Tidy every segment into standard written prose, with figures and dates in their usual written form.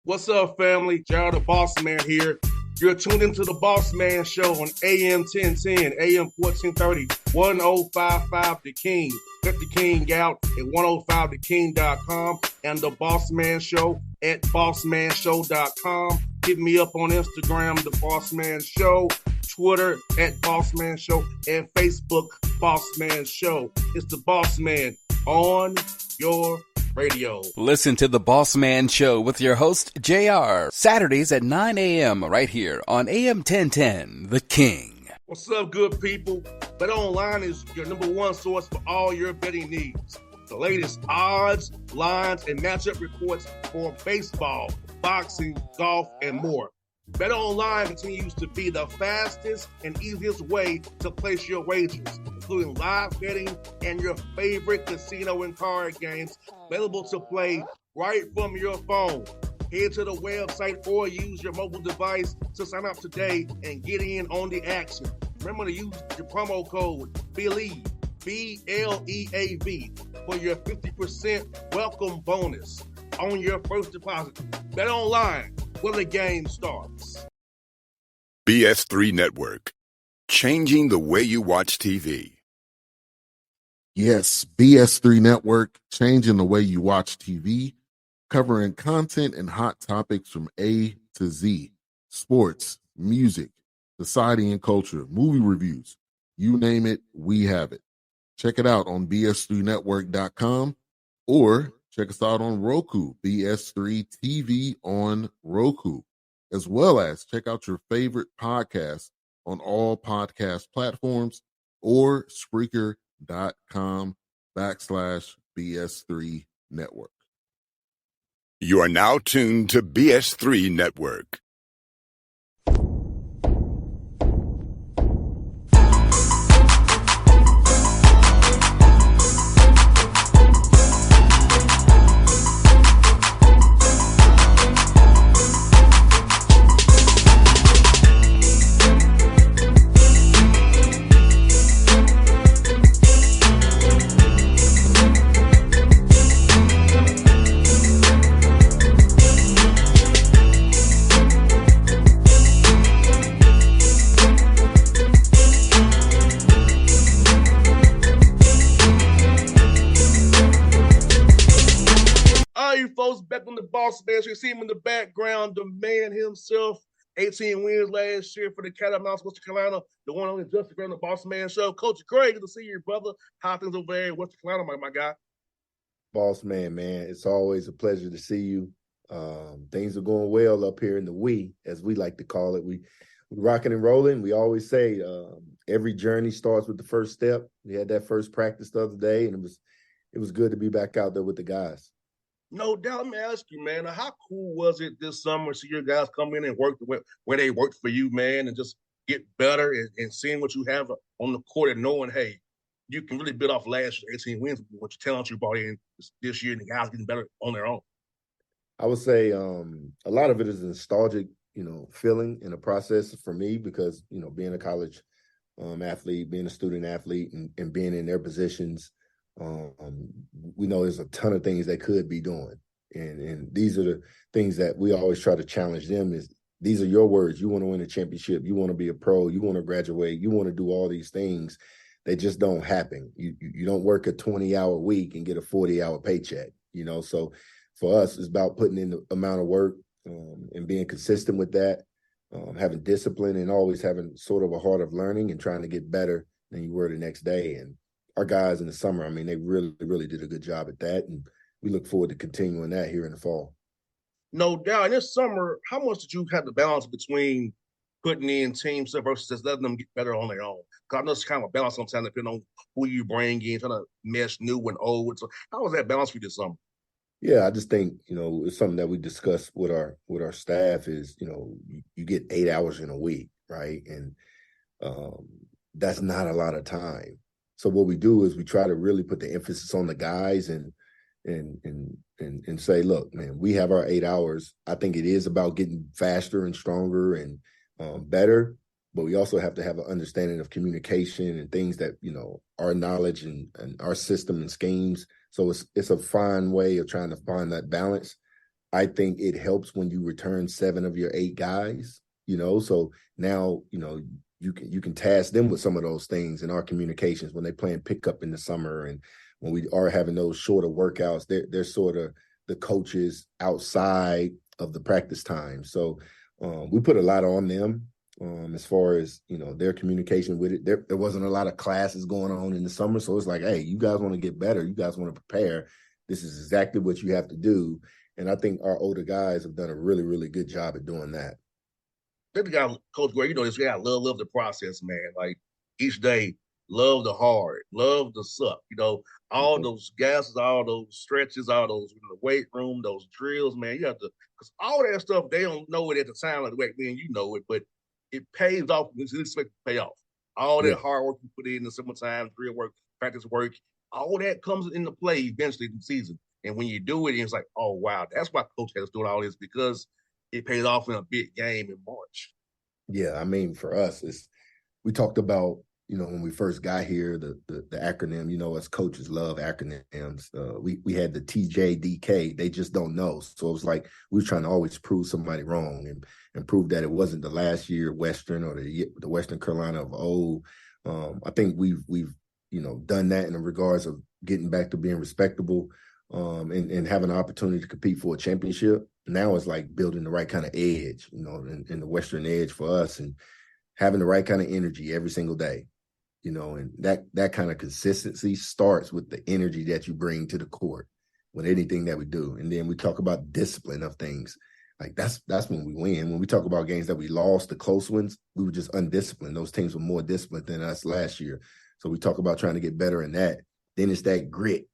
What's up, family? Gerald the Bossman here. You're tuned into the Bossman Show on AM 1010, AM 1430, 1055 The King. Let the King out at 105theking.com and the Bossman Show at bossmanshow.com. Hit me up on Instagram, The Bossman Show, Twitter at Bossman Show, and Facebook, Bossman Show. It's the Bossman on your radio. Listen to the Bossman Show with your host, JR, Saturdays at 9 a.m. right here on AM 1010, The King. What's up, good people? Bet Online is your number one source for all your betting needs. The latest odds, lines, and matchup reports for baseball, boxing, golf, and more. Bet Online continues to be the fastest and easiest way to place your wagers, including live betting and your favorite casino and card games available to play right from your phone. Head to the website or use your mobile device to sign up today and get in on the action. Remember to use your promo code BELIEVE, B-L-E-A-V, for your 50% welcome bonus on your first deposit. Bet Online, where the game starts. BS3 Network, changing the way you watch TV. Yes, BS3 Network, changing the way you watch TV, covering content and hot topics from A to Z, sports, music, society and culture, movie reviews, you name it, we have it. Check it out on bs3network.com or check us out on Roku, BS3 TV on Roku, as well as check out your favorite podcasts on all podcast platforms or Spreaker.com/BS3 Network. You are now tuned to BS3 Network. Back on the Bossman Show. You see him in the background, the man himself. 18 wins last year for the Catamounts, West Carolina. The one on the Justin on the Bossman Show. Coach Craig, good to see you, brother. How things over there in West Carolina, my guy? Bossman, man, it's always a pleasure to see you. Things are going well up here in the we, as we like to call it. We rocking and rolling. We always say every journey starts with the first step. We had that first practice the other day, and it was good to be back out there with the guys. No doubt. Let me ask you, man, how cool was it this summer to see your guys come in and work where they worked for you, man, and just get better and seeing what you have on the court and knowing, hey, you can really build off last year's 18 wins with what your talent you brought in this year and the guys getting better on their own? I would say a lot of it is a nostalgic, feeling in the process for me because, being a college athlete, being a student athlete and being in their positions, we know there's a ton of things they could be doing. And these are the things that we always try to challenge them is these are your words. You want to win a championship. You want to be a pro. You want to graduate. You want to do all these things. They just don't happen. You don't work a 20-hour week and get a 40-hour paycheck, So for us, it's about putting in the amount of work and being consistent with that, having discipline and always having sort of a heart of learning and trying to get better than you were the next day. And our guys in the summer, they really, really did a good job at that. And we look forward to continuing that here in the fall. No doubt. And this summer, how much did you have to balance between putting in team stuff versus just letting them get better on their own? Because I know it's kind of a balance sometimes depending on who you bring in, trying to mesh new and old. So how was that balance for you this summer? Yeah, I just think, it's something that we discuss with our staff is, you get 8 hours in a week, right? And that's not a lot of time. So what we do is we try to really put the emphasis on the guys and say, look, man, we have our 8 hours. I think it is about getting faster and stronger and better, but we also have to have an understanding of communication and things that, our knowledge and our system and schemes. So it's a fine way of trying to find that balance. I think it helps when you return 7 of your 8 guys, so now, you can task them with some of those things in our communications when they're playing pickup in the summer, and when we are having those shorter workouts, they're sort of the coaches outside of the practice time. So we put a lot on them as far as, their communication with it. There wasn't a lot of classes going on in the summer. So it's like, hey, you guys want to get better. You guys want to prepare. This is exactly what you have to do. And I think our older guys have done a really, really good job at doing that. Then the guy, Coach Gray, this guy love the process, man. Like each day, love the hard, love the suck. All those gases, all those stretches, all those in the weight room, those drills, man. You have to, because all that stuff, they don't know it at the time of the weight, man. You know it, but it pays off. You expect to pay off. All that hard work you put in the summertime, drill work, practice work, all that comes into play eventually in the season. And when you do it, it's like, oh wow, that's why Coach has doing all this, because it pays off in a big game in March. Yeah, I mean, for us, we talked about, when we first got here, the acronym, us coaches love acronyms. We had the TJDK. They just don't know. So it was like we were trying to always prove somebody wrong and prove that it wasn't the last year Western or the Western Carolina of old. I think we've done that in the regards of getting back to being respectable and having an opportunity to compete for a championship. Now it's like building the right kind of edge, in the Western edge for us, and having the right kind of energy every single day, and that kind of consistency starts with the energy that you bring to the court with anything that we do. And then we talk about discipline of things. Like that's when we win. When we talk about games that we lost, the close ones, we were just undisciplined. Those teams were more disciplined than us last year. So we talk about trying to get better in that. Then it's that grit.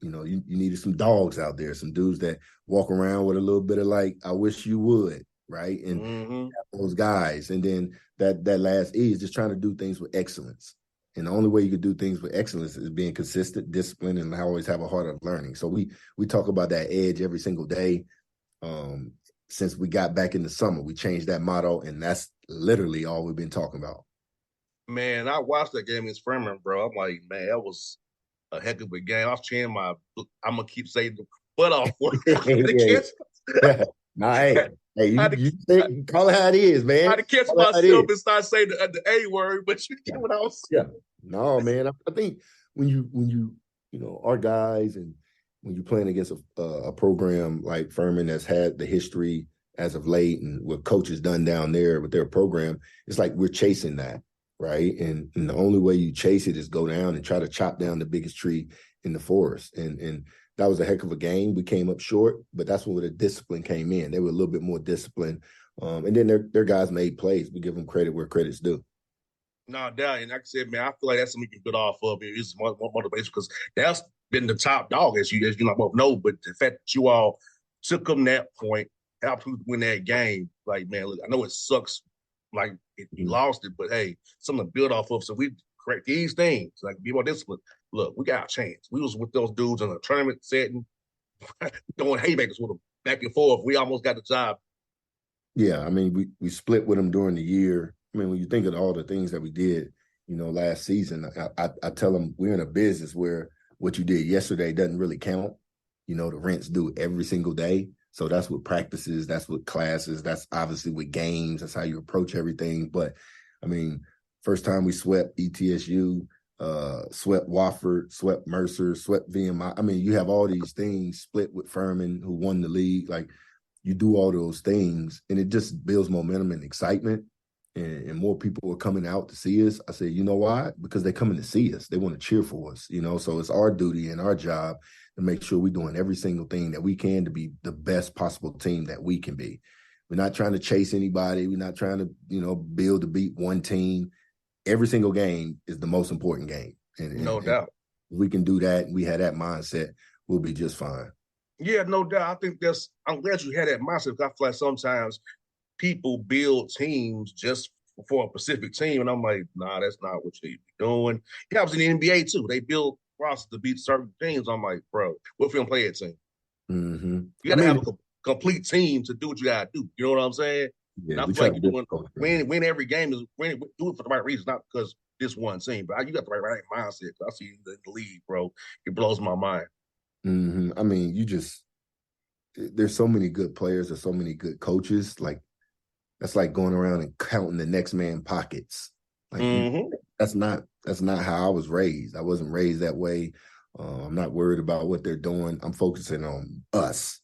You needed some dogs out there, some dudes that walk around with a little bit of like, I wish you would, right? And those guys. And then that last E is just trying to do things with excellence. And the only way you could do things with excellence is being consistent, disciplined, and always have a heart of learning. So we talk about that edge every single day. Since we got back in the summer, we changed that motto, and that's literally all we've been talking about. Man, I watched that game against Furman, bro. I'm like, man, that was a heck of a game. I was cheering I'm gonna keep saying the butt off for yeah. Nah, hey, you call it how it is, man. I had to catch myself and start saying the A word, but you get what I was saying. Yeah. No, man. I think when you our guys, and when you're playing against a program like Furman that's had the history as of late and what coaches done down there with their program, it's like we're chasing that. Right. And the only way you chase it is go down and try to chop down the biggest tree in the forest. And that was a heck of a game. We came up short, but that's where the discipline came in. They were a little bit more disciplined. And then their guys made plays. We give them credit where credit's due. No doubt. And like I said, man, I feel like that's something we can build off of. It's more motivation, because that's been the top dog, as you both know. But the fact that you all took them that point, helped to win that game, like, man, look, I know it sucks. Like, you lost it, but hey, something to build off of. So we correct these things, like be more disciplined. Look, we got a chance. We was with those dudes in a tournament setting, throwing haymakers with them back and forth. We almost got the job. Yeah, I mean, we split with them during the year. I mean, when you think of all the things that we did, last season, I tell them we're in a business where what you did yesterday doesn't really count. The rent's due every single day. So that's with practices, that's with classes, that's obviously with games, that's how you approach everything. But, I mean, first time we swept ETSU, swept Wofford, swept Mercer, swept VMI. I mean, you have all these things split with Furman, who won the league. Like, you do all those things, and it just builds momentum and excitement, and more people are coming out to see us. I say, you know why? Because they're coming to see us. They want to cheer for us, so it's our duty and our job to make sure we're doing every single thing that we can to be the best possible team that we can be. We're not trying to chase anybody. We're not trying to, build to beat one team. Every single game is the most important game. And no doubt. If we can do that and we have that mindset, we'll be just fine. Yeah, no doubt. I think I'm glad you had that mindset, because I feel like sometimes people build teams just for a specific team, and I'm like, nah, that's not what you should be doing. It happens in the NBA too. They build rosters to beat certain teams. I'm like, bro, what if you don't play a team? Mm-hmm. You got to have a complete team to do what you got to do. You know what I'm saying? Yeah, and I feel like you're win every game is do it for the right reasons, not because this one team. But you got the right mindset. I see you in the league, bro. It blows my mind. Mm-hmm. I mean, there's so many good players, there's so many good coaches. Like that's like going around and counting the next man pockets. Like that's not how I was raised. I wasn't raised that way. I'm not worried about what they're doing. I'm focusing on us.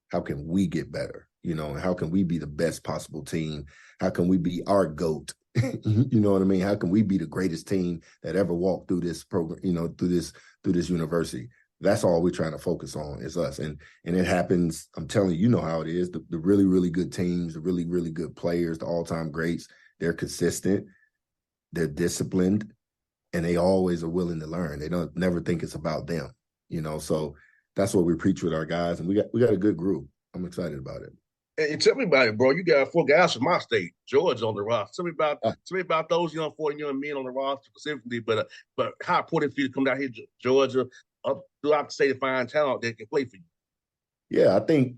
How can we get better? And how can we be the best possible team? How can we be our GOAT? You know what I mean? How can we be the greatest team that ever walked through this program, through this university? That's all we're trying to focus on is us. And it happens, I'm telling you, you know how it is. The really, really good teams, the really, really good players, the all-time greats, they're consistent, they're disciplined, and they always are willing to learn. They don't never think it's about them, So that's what we preach with our guys, and we got a good group. I'm excited about it. And tell me about it, bro. You got 4 guys from my state, Georgia, on the roster. Tell me about those young 40 young men on the roster specifically. But how important for you to come down here, Georgia, up throughout the state to find talent that can play for you? Yeah, I think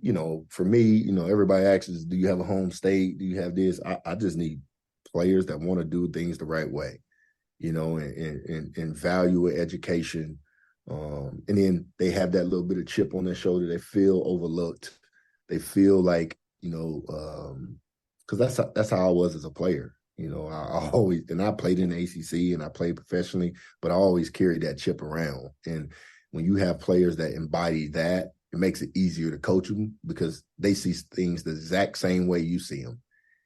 for me, everybody asks, do you have a home state? Do you have this? I just need players that want to do things the right way, and value education. And then they have that little bit of chip on their shoulder. They feel overlooked. They feel like, because that's how I was as a player. I always, and I played in the ACC and I played professionally, but I always carried that chip around. And when you have players that embody that, it makes it easier to coach them because they see things the exact same way you see them.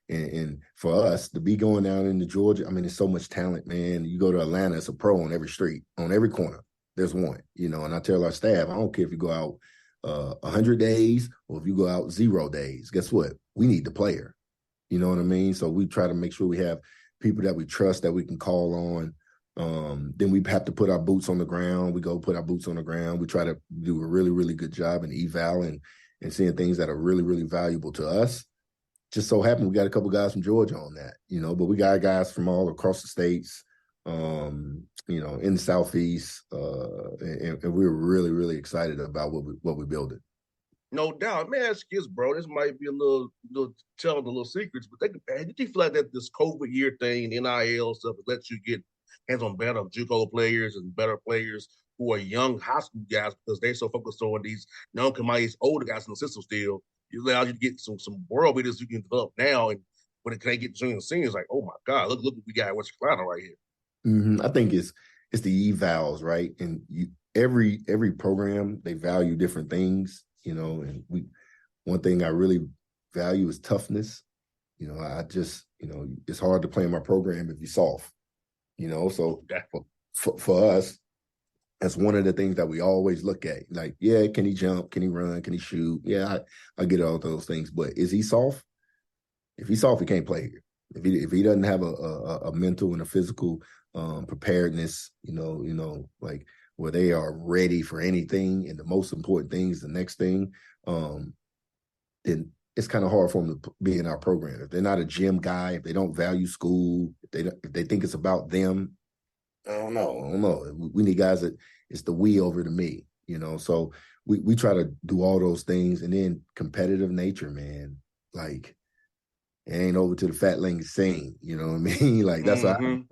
And for us to be going down into Georgia, I mean, there's so much talent, man. You go to Atlanta, it's a pro on every street, on every corner. There's one, and I tell our staff, I don't care if you go out 100 days or if you go out 0 days, guess what? We need the player. You know what I mean? So we try to make sure we have people that we trust that we can call on. Then we have to put our boots on the ground. We go put our boots on the ground. We try to do a really, really good job in eval and seeing things that are really, really valuable to us. Just so happened we got a couple guys from Georgia on that, but we got guys from all across the states, in the Southeast, and we're really, really excited about what we're building. No doubt. Man, ask you this, bro. This might be a little telling the little secrets, but did you feel like that this COVID year thing, the NIL stuff, lets you get hands-on better JUCO players and better players who are young high school guys because they're so focused on these young commodities, older guys in the system still. It allows you to get some world beaters you can develop now, and when they get junior and seniors, like, oh my God, look what we got at West Carolina right here. Mm-hmm. I think it's the evals, right? And every program, they value different things, and one thing I really value is toughness. I just, it's hard to play in my program if you're soft, so for us, that's one of the things that we always look at. Like, yeah, can he jump? Can he run? Can he shoot? Yeah, I get all those things, but is he soft? If he's soft, he can't play here. If he doesn't have a mental and a physical preparedness, like where they are ready for anything, and the most important thing is the next thing, then it's kind of hard for them to be in our program. If they're not a gym guy, if they don't value school, if they think it's about them, I don't know. We need guys that it's the we over the me, So we try to do all those things, and then competitive nature, man. Like, it ain't over to the fat lady sing, you know what I mean? Like that's how and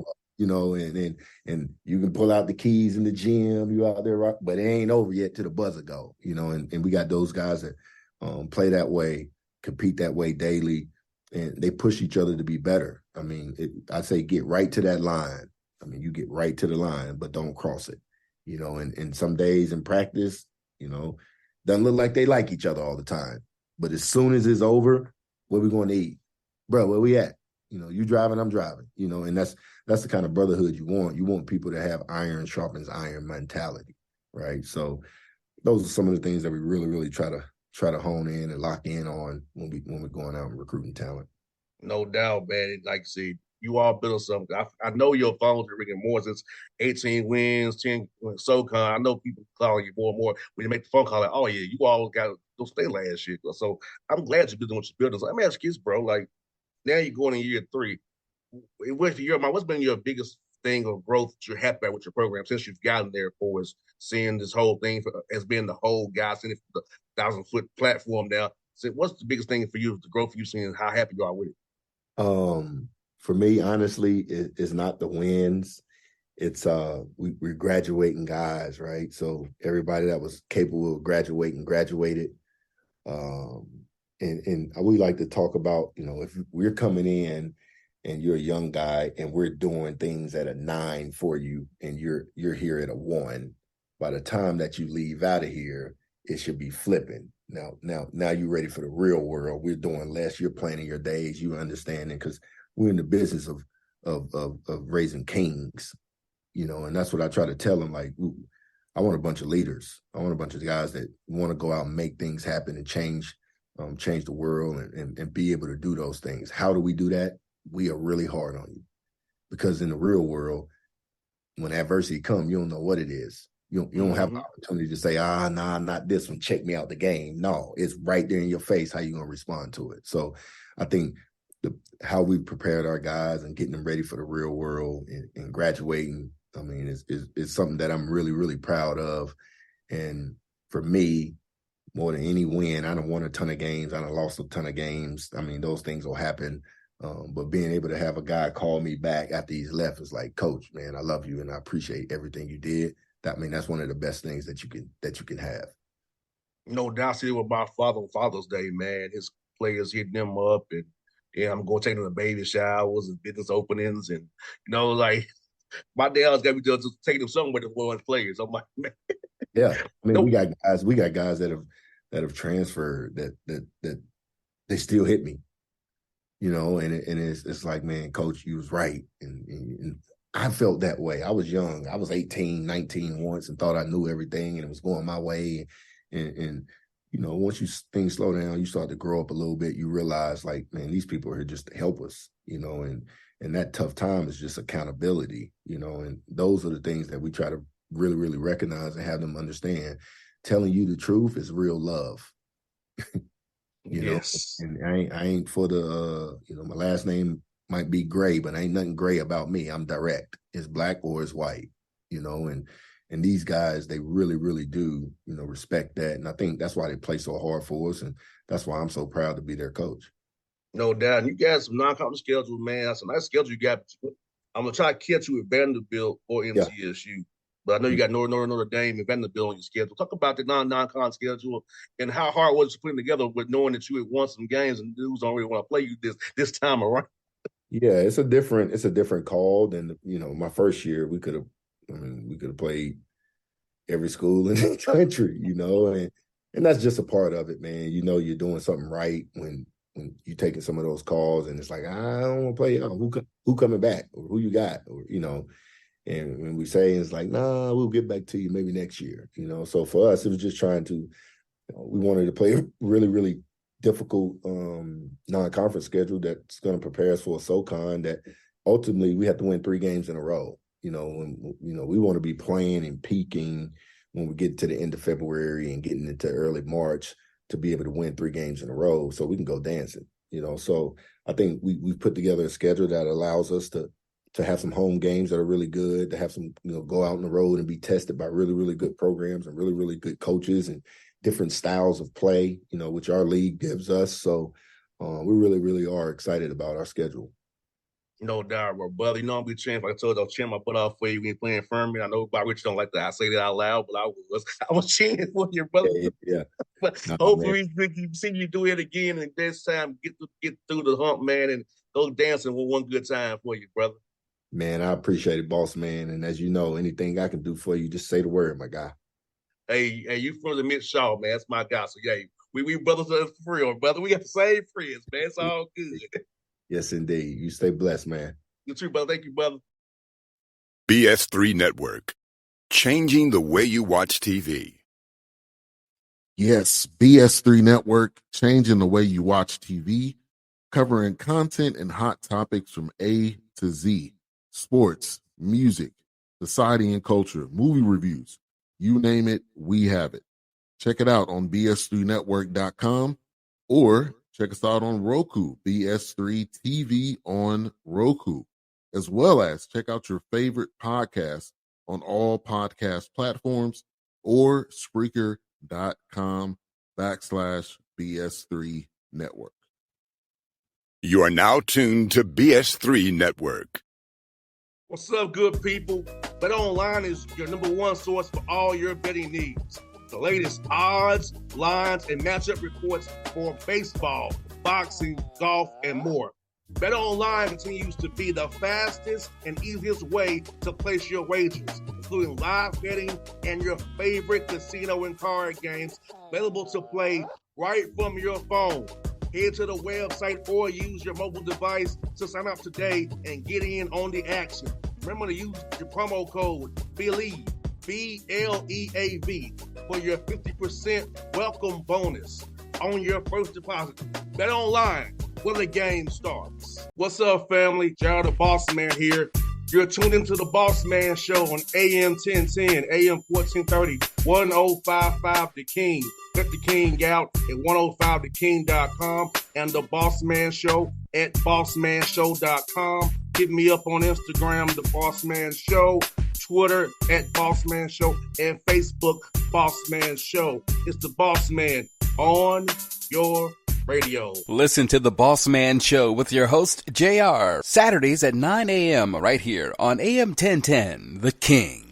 you can pull out the keys in the gym, you out there, right? But it ain't over yet to the buzzer go, and we got those guys that play that way, compete that way daily, and they push each other to be better. I mean, I say get right to that line. I mean, you get right to the line, but don't cross it, and some days in practice, doesn't look like they like each other all the time. But as soon as it's over, where we going to eat? Bro, where we at? You driving, I'm driving, and that's the kind of brotherhood you want. You want people to have iron sharpens iron mentality, right? So those are some of the things that we really, really try to hone in and lock in on when we're going out and recruiting talent. No doubt, man. Like I said, you all built something. I know your phones are ringing more since 18 wins, 10 SoCon. I know people calling you more and more when you make the phone call. Like, oh yeah, you all got those stay last year. So I'm glad you're doing what you're building. So let me ask you this, bro. Like, now you're going in year 3. What's been your biggest thing of growth that you're happy about with your program since you've gotten there for us, seeing this whole thing as being the whole guy, seeing it for the 1,000-foot platform now? So what's the biggest thing for you, the growth you seeing, how happy you are with it? For me, honestly, it's not the wins. It's we're graduating guys, right? So everybody that was capable of graduating graduated. And we like to talk about, if we're coming in and you're a young guy and we're doing things at a 9 for you and you're here at a 1, by the time that you leave out of here, it should be flipping. Now you're ready for the real world. We're doing less. You're planning your days. You understanding, because we're in the business of raising kings, and that's what I try to tell them. Like, I want a bunch of leaders. I want a bunch of guys that want to go out and make things happen and change the world and be able to do those things. How do we do that? We are really hard on you, because in the real world, when adversity comes, you don't know what it is. You don't have the opportunity to say, nah, not this one, check me out the game. No, it's right there in your face. How you going to respond to it? So I think how we prepared our guys and getting them ready for the real world and graduating, I mean, it's something that I'm really, really proud of. And for me, more than any win, I done won a ton of games. I done lost a ton of games. I mean, those things will happen. But being able to have a guy call me back after he's left is like, Coach, man, I love you and I appreciate everything you did. That's one of the best things that you can have. No doubt. See, with my Father's Day, man, his players hitting them up, and I'm going to take them to baby showers and business openings, and like my dad's got me just taking them somewhere to one players. I'm like, man. Yeah, I mean, we got guys that have transferred that they still hit me, and it's like, man, Coach, you was right, and I felt that way. I was young. I was 18, 19 once and thought I knew everything and it was going my way. And once things slow down, you start to grow up a little bit, you realize, like, man, these people are here just to help us, and that tough time is just accountability, and those are the things that we try to really, really recognize and have them understand. Telling you the truth is real love. Yes. And I ain't for the, my last name might be gray, but ain't nothing gray about me. I'm direct. It's black or it's white, and these guys, they really, really do, respect that. And I think that's why they play so hard for us. And that's why I'm so proud to be their coach. No doubt. And you got some non-conference schedule, man. That's a nice schedule you got. I'm going to try to catch you at Vanderbilt or MCSU. Yeah. But I know you got Notre Dame and Vanderbilt on your schedule. Talk about the non-con schedule and how hard was it putting together with knowing that you had won some games and dudes don't really want to play you this time around. Yeah, it's a different call than, my first year. We could have played every school in the country, and that's just a part of it, man. You're doing something right when you're taking some of those calls, and it's like, I don't want to play. Who coming back, or who you got, or and when we say it's like, nah, we'll get back to you maybe next year, So for us, it was just trying to, we wanted to play a really, really difficult non-conference schedule that's going to prepare us for a SoCon that ultimately we have to win 3 games in a row. When we want to be playing and peaking when we get to the end of February and getting into early March to be able to win 3 games in a row so we can go dancing. So I think we've put together a schedule that allows us to have some home games that are really good, to have some, go out on the road and be tested by really, really good programs and really, really good coaches and different styles of play, which our league gives us. So we really, really are excited about our schedule. No doubt, bro. Brother, I'm be cheering. Like I told you, I'll cheer my butt off for you when you're playing Furman. I know Bob Rich don't like that. I say that out loud, but I was cheering for you, brother. Yeah. But hopefully we can see you do it again, and this time get through the hump, man, and go dancing with one good time for you, brother. Man, I appreciate it, boss man. And as you know, anything I can do for you, just say the word, my guy. Hey, you from the Mid-Shaw, man. That's my guy. So, yeah, we brothers for real, brother. We got the same friends, man. It's all good. Yes, indeed. You stay blessed, man. You too, brother. Thank you, brother. BS3 Network, changing the way you watch TV. Yes, BS3 Network, changing the way you watch TV, covering content and hot topics from A to Z, sports, music, society and culture, movie reviews. You name it, we have it. Check it out on bs3network.com or check us out on Roku, BS3 TV on Roku, as well as check out your favorite podcast on all podcast platforms or Spreaker.com/BS3 Network. You are now tuned to BS3 Network. What's up, good people? Bet Online is your #1 source for all your betting needs. the latest odds, lines, and matchup reports for baseball, boxing, golf, and more. BetOnline continues to be the fastest and easiest way to place your wagers, including live betting and your favorite casino and card games available to play right from your phone. Head to the website or use your mobile device to sign up today and get in on the action. Remember to use your promo code BELIEVE, BLEAV, for your 50% welcome bonus on your first deposit. BetOnline, where the game starts. What's up, family? Jared the Bossman here. You're tuned into the Bossman Show on AM 1010, AM 1430, 1055 The King. Let the King out at 105theking.com and the Bossman Show at bossmanshow.com. Hit me up on Instagram, The Bossman Show, Twitter at Bossman Show, and Facebook, Bossman Show. It's the Bossman on your radio. Listen to the Bossman Show with your host, JR, Saturdays at 9 a.m. right here on AM 1010, The King.